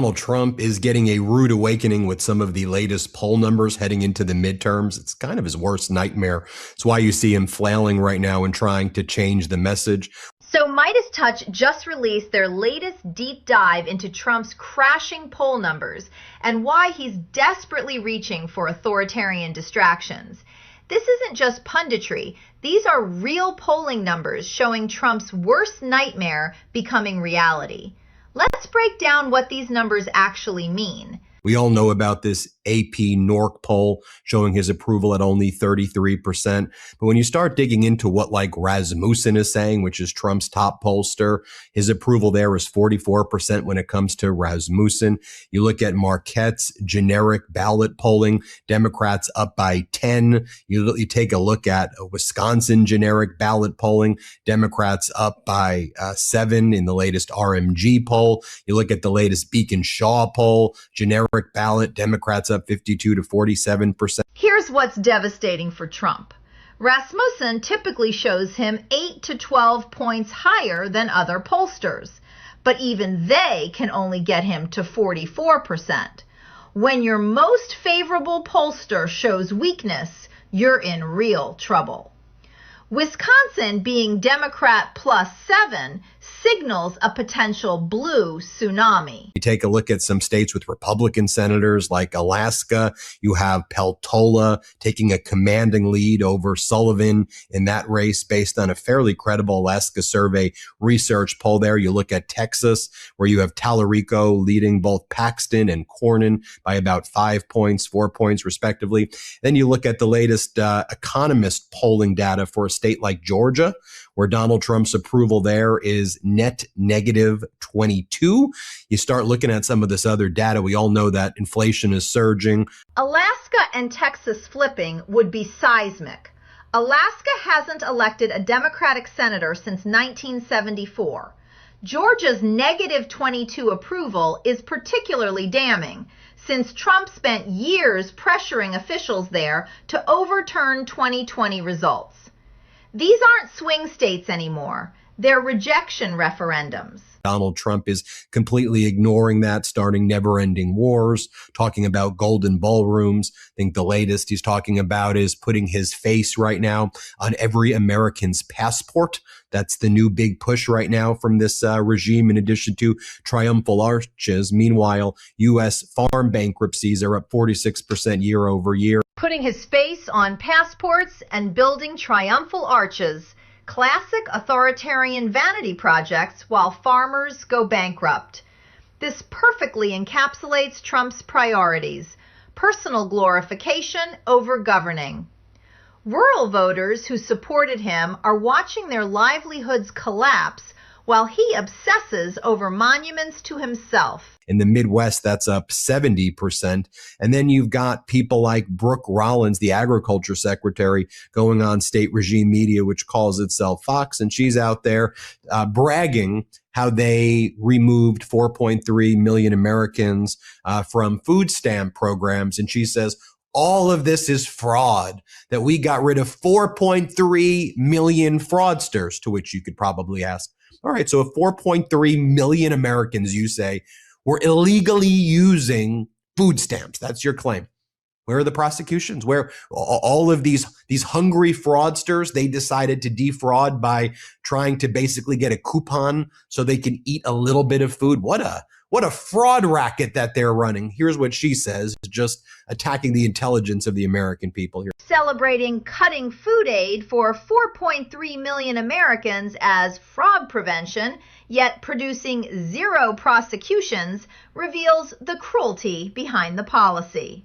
Donald Trump is getting a rude awakening with some of the latest poll numbers heading into the midterms. It's kind of his worst nightmare. It's why you see him flailing right now and trying to change the message. So MeidasTouch just released their latest deep dive into Trump's crashing poll numbers and why he's desperately reaching for authoritarian distractions. This isn't just punditry. These are real polling numbers showing Trump's worst nightmare becoming reality. Let's break down what these numbers actually mean. We all know about this AP NORC poll showing his approval at only 33%. But when you start digging into what like Rasmussen is saying, which is Trump's top pollster, his approval there is 44% when it comes to Rasmussen. You look at Marquette's generic ballot polling, Democrats up by 10. You take a look at Wisconsin generic ballot polling, Democrats up by 7 in the latest RMG poll. You look at the latest Beacon Shaw poll, generic ballot, Democrats up 52 to 47%. Here's what's devastating for Trump. Rasmussen typically shows him 8 to 12 points higher than other pollsters, but even they can only get him to 44%. When your most favorable pollster shows weakness, you're in real trouble. Wisconsin being Democrat +7 signals a potential blue tsunami. You take a look at some states with Republican senators like Alaska. You have Peltola taking a commanding lead over Sullivan in that race based on a fairly credible Alaska Survey research poll there. You look at Texas, where you have Tallarico leading both Paxton and Cornyn by about 5 points, 4 points respectively. Then you look at the latest Economist polling data for a state like Georgia, where Donald Trump's approval there is net negative 22. You start looking at some of this other data. We all know that inflation is surging. Alaska and Texas flipping would be seismic. Alaska hasn't elected a Democratic senator since 1974. Georgia's negative 22 approval is particularly damning, since Trump spent years pressuring officials there to overturn 2020 results. These aren't swing states anymore. They're rejection referendums. Donald Trump is completely ignoring that, starting never-ending wars, talking about golden ballrooms. I think the latest he's talking about is putting his face right now on every American's passport. That's the new big push right now from this regime, in addition to triumphal arches. Meanwhile, U.S. farm bankruptcies are up 46% year over year. Putting his face on passports and building triumphal arches, classic authoritarian vanity projects while farmers go bankrupt. This perfectly encapsulates Trump's priorities: personal glorification over governing. Rural voters who supported him are watching their livelihoods collapse while he obsesses over monuments to himself. In the Midwest, that's up 70%. And then you've got people like Brooke Rollins, the agriculture secretary, going on state regime media, which calls itself Fox. And she's out there bragging how they removed 4.3 million Americans from food stamp programs. And she says, all of this is fraud, that we got rid of 4.3 million fraudsters, to which you could probably ask, all right, so if 4.3 million Americans, you say, were illegally using food stamps, that's your claim. Where are the prosecutions? Where all of these hungry fraudsters, they decided to defraud by trying to basically get a coupon so they can eat a little bit of food? What a fraud racket that they're running. Here's what she says, just attacking the intelligence of the American people here. Celebrating cutting food aid for 4.3 million Americans as fraud prevention, yet producing zero prosecutions, reveals the cruelty behind the policy.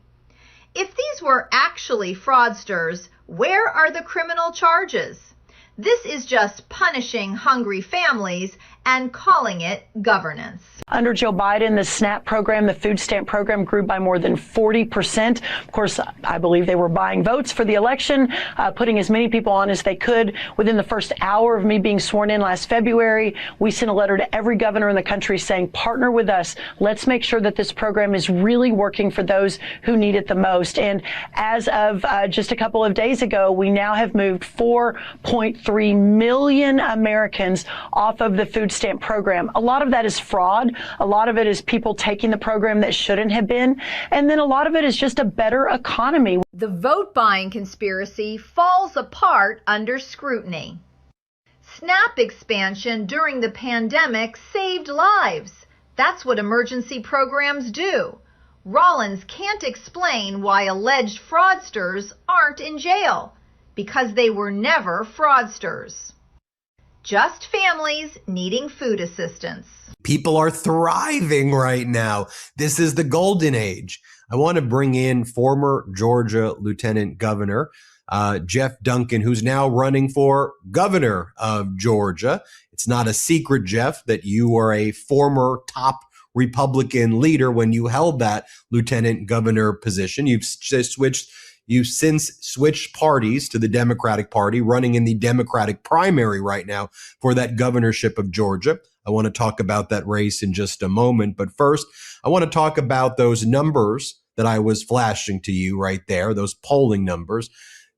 If these were actually fraudsters, where are the criminal charges? This is just punishing hungry families and calling it governance. Under Joe Biden, the SNAP program, the food stamp program, grew by more than 40%. Of course, I believe they were buying votes for the election, putting as many people on as they could. Within the first hour of me being sworn in last February, we sent a letter to every governor in the country saying, partner with us. Let's make sure that this program is really working for those who need it the most. And as of just a couple of days ago, we now have moved 4.3 million Americans off of the food stamp program. A lot of that is fraud. A lot of it is people taking the program that shouldn't have been. And then a lot of it is just a better economy. The vote buying conspiracy falls apart under scrutiny. SNAP expansion during the pandemic saved lives. That's what emergency programs do. Rollins can't explain why alleged fraudsters aren't in jail, because they were never fraudsters. Just families needing food assistance. People are thriving right now. This is the golden age. I want to bring in former Georgia Lieutenant Governor Jeff Duncan, who's now running for governor of Georgia. It's not a secret, Jeff, that you are a former top Republican leader when you held that lieutenant governor position. You've since switched parties to the Democratic Party, running in the Democratic primary right now for that governorship of Georgia. I want to talk about that race in just a moment. But first, I want to talk about those numbers that I was flashing to you right there, those polling numbers.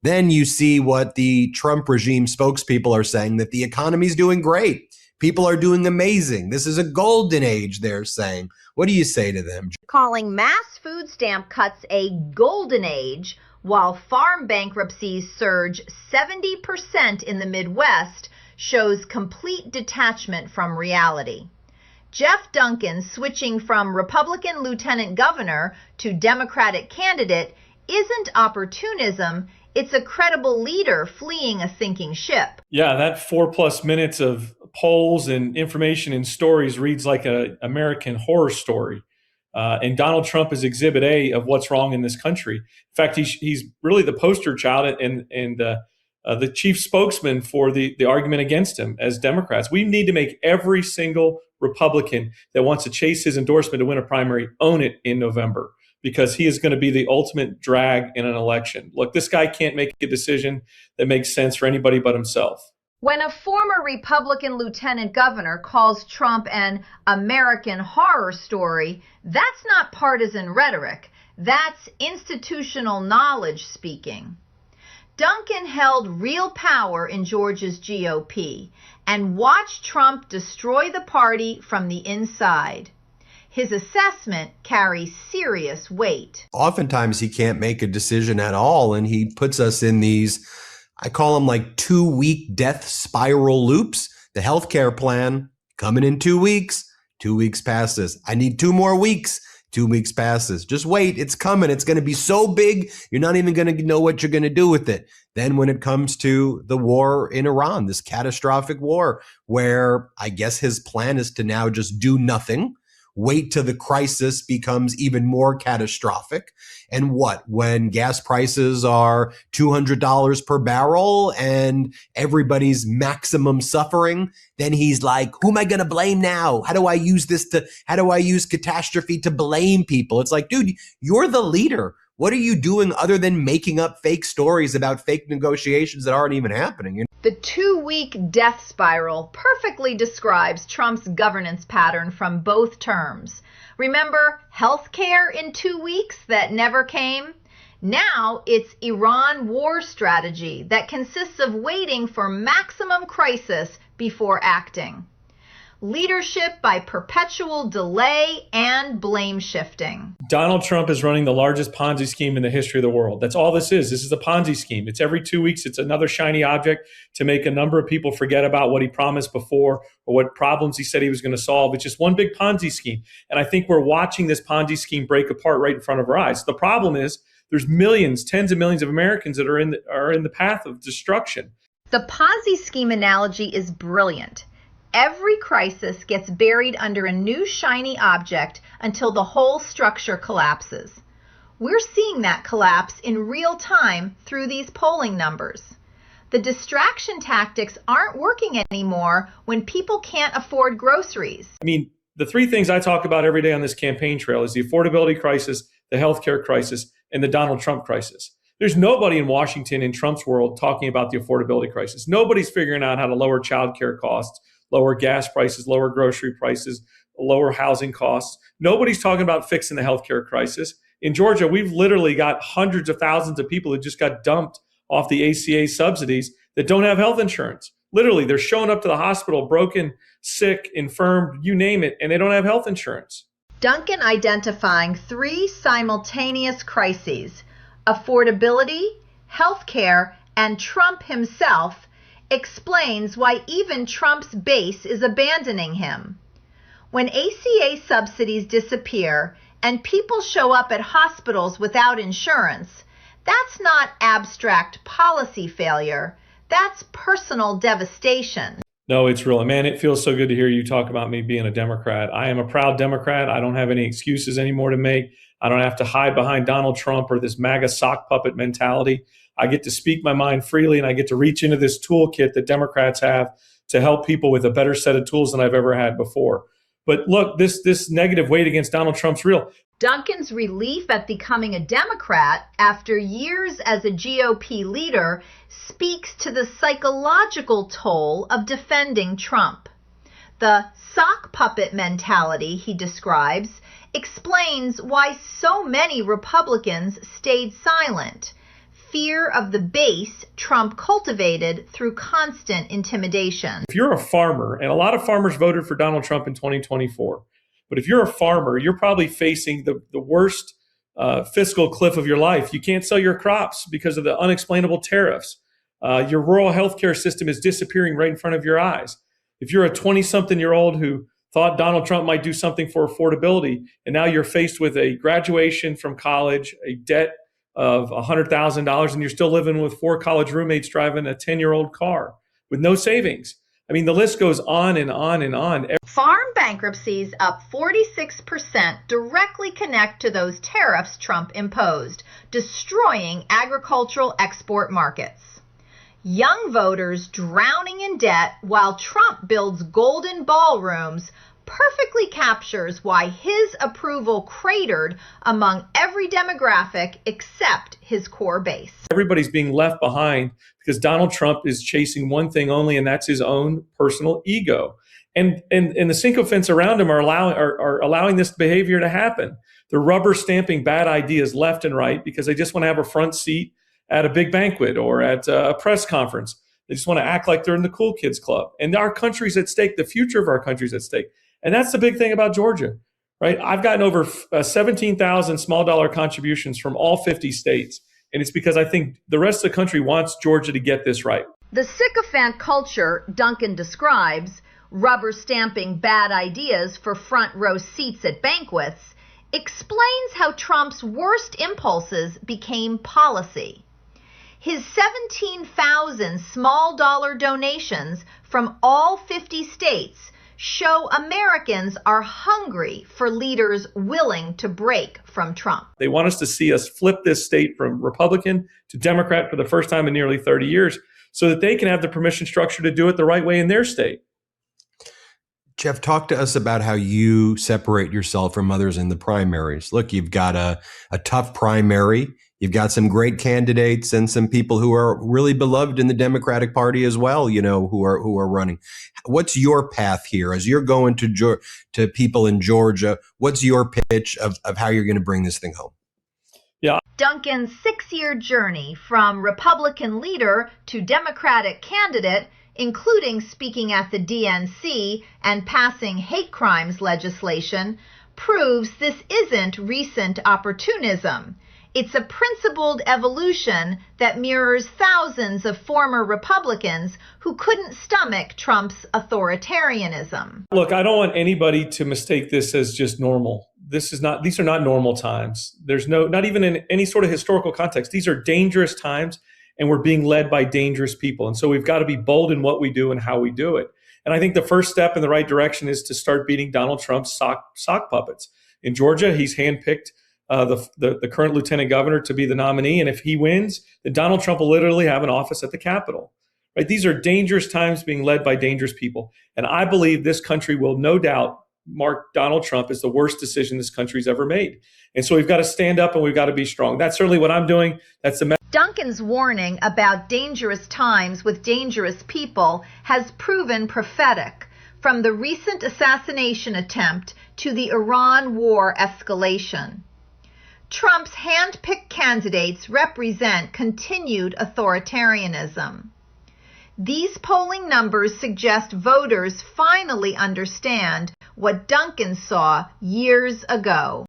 Then you see what the Trump regime spokespeople are saying, that the economy's doing great. People are doing amazing. This is a golden age, they're saying. What do you say to them? Calling mass food stamp cuts a golden age, while farm bankruptcies surge 70% in the Midwest, shows complete detachment from reality. Jeff Duncan switching from Republican lieutenant governor to Democratic candidate isn't opportunism. It's a credible leader fleeing a sinking ship. Yeah, that 4+ minutes of polls and information and stories reads like an American horror story. And Donald Trump is exhibit A of what's wrong in this country. In fact, he's really the poster child and the chief spokesman for the argument against him as Democrats. We need to make every single Republican that wants to chase his endorsement to win a primary own it in November, because he is going to be the ultimate drag in an election. Look, this guy can't make a decision that makes sense for anybody but himself. When a former Republican lieutenant governor calls Trump an American horror story, that's not partisan rhetoric. That's institutional knowledge speaking. Duncan held real power in Georgia's GOP and watched Trump destroy the party from the inside. His assessment carries serious weight. Oftentimes he can't make a decision at all, and he puts us in these, I call them like 2-week death spiral loops. The healthcare plan coming in 2 weeks. 2 weeks passes. I need 2 more weeks. 2 weeks passes. Just wait. It's coming. It's going to be so big, you're not even going to know what you're going to do with it. Then when it comes to the war in Iran, this catastrophic war, where I guess his plan is to now just do nothing, wait till the crisis becomes even more catastrophic. And what, when gas prices are $200 per barrel and everybody's maximum suffering, then he's like, who am I going to blame now? How do I use catastrophe to blame people? It's like, dude, you're the leader. What are you doing other than making up fake stories about fake negotiations that aren't even happening? The 2-week death spiral perfectly describes Trump's governance pattern from both terms. Remember healthcare in 2 weeks that never came? Now it's Iran war strategy that consists of waiting for maximum crisis before acting. Leadership by perpetual delay and blame shifting. Donald Trump is running the largest Ponzi scheme in the history of the world. That's all this is. This is a Ponzi scheme. It's every 2 weeks. It's another shiny object to make a number of people forget about what he promised before or what problems he said he was going to solve. It's just one big Ponzi scheme. And I think we're watching this Ponzi scheme break apart right in front of our eyes. The problem is there's millions, tens of millions of Americans that are in the path of destruction. The Ponzi scheme analogy is brilliant. Every crisis gets buried under a new shiny object until the whole structure collapses. We're seeing that collapse in real time through these polling numbers. The distraction tactics aren't working anymore when people can't afford groceries. I mean, the 3 things I talk about every day on this campaign trail is the affordability crisis, the healthcare crisis, and the Donald Trump crisis. There's nobody in Washington in Trump's world talking about the affordability crisis. Nobody's figuring out how to lower childcare costs, lower gas prices, lower grocery prices, lower housing costs. Nobody's talking about fixing the healthcare crisis. In Georgia, we've literally got hundreds of thousands of people who just got dumped off the ACA subsidies that don't have health insurance. Literally, they're showing up to the hospital broken, sick, infirmed, you name it, and they don't have health insurance. Duncan identifying three simultaneous crises: affordability, healthcare, and Trump himself, explains why even Trump's base is abandoning him. When ACA subsidies disappear and people show up at hospitals without insurance, that's not abstract policy failure. That's personal devastation. No, it's real. Man, it feels so good to hear you talk about me being a Democrat. I am a proud Democrat. I don't have any excuses anymore to make. I don't have to hide behind Donald Trump or this MAGA sock puppet mentality. I get to speak my mind freely, and I get to reach into this toolkit that Democrats have to help people with a better set of tools than I've ever had before. But look, this negative weight against Donald Trump's real. Duncan's relief at becoming a Democrat after years as a GOP leader speaks to the psychological toll of defending Trump. The sock puppet mentality, he describes, explains why so many Republicans stayed silent. Fear of the base Trump cultivated through constant intimidation. If you're a farmer, and a lot of farmers voted for Donald Trump in 2024, but if you're a farmer, you're probably facing the worst fiscal cliff of your life. You can't sell your crops because of the unexplainable tariffs. Your rural healthcare system is disappearing right in front of your eyes. If you're a 20-something-year-old who thought Donald Trump might do something for affordability, and now you're faced with a graduation from college, a debt of $100,000, and you're still living with 4 college roommates driving a 10-year-old car with no savings. I mean, the list goes on and on and on. Farm bankruptcies up 46% directly connect to those tariffs Trump imposed, destroying agricultural export markets. Young voters drowning in debt while Trump builds golden ballrooms perfectly captures why his approval cratered among every demographic except his core base. Everybody's being left behind because Donald Trump is chasing one thing only, and that's his own personal ego. And the sycophants around him are allowing this behavior to happen. They're rubber stamping bad ideas left and right because they just want to have a front seat at a big banquet or at a press conference. They just want to act like they're in the cool kids club. And our country's at stake. The future of our country's at stake. And that's the big thing about Georgia, right? I've gotten over 17,000 small dollar contributions from all 50 states. And it's because I think the rest of the country wants Georgia to get this right. The sycophant culture Duncan describes, rubber stamping bad ideas for front row seats at banquets, explains how Trump's worst impulses became policy. His 17,000 small dollar donations from all 50 states show Americans are hungry for leaders willing to break from Trump. They want us to see us flip this state from Republican to Democrat for the first time in nearly 30 years so that they can have the permission structure to do it the right way in their state. Jeff, talk to us about how you separate yourself from others in the primaries. Look, you've got a tough primary. You've got some great candidates and some people who are really beloved in the Democratic Party as well, you know, who are running. What's your path here as you're going to people in Georgia? What's your pitch of how you're going to bring this thing home? Yeah. Duncan's 6-year journey from Republican leader to Democratic candidate, including speaking at the DNC and passing hate crimes legislation, proves this isn't recent opportunism. It's a principled evolution that mirrors thousands of former Republicans who couldn't stomach Trump's authoritarianism. Look, I don't want anybody to mistake this as just normal. These are not normal times. There's not even in any sort of historical context. These are dangerous times, and we're being led by dangerous people. And so we've got to be bold in what we do and how we do it. And I think the first step in the right direction is to start beating Donald Trump's sock puppets. In Georgia, he's handpicked the current lieutenant governor to be the nominee. And if he wins, then Donald Trump will literally have an office at the Capitol. Right? These are dangerous times being led by dangerous people. And I believe this country will no doubt mark Donald Trump as the worst decision this country's ever made. And so we've got to stand up and we've got to be strong. That's certainly what I'm doing. That's the message. Duncan's warning about dangerous times with dangerous people has proven prophetic, from the recent assassination attempt to the Iran war escalation. Trump's hand-picked candidates represent continued authoritarianism. These polling numbers suggest voters finally understand what Duncan saw years ago.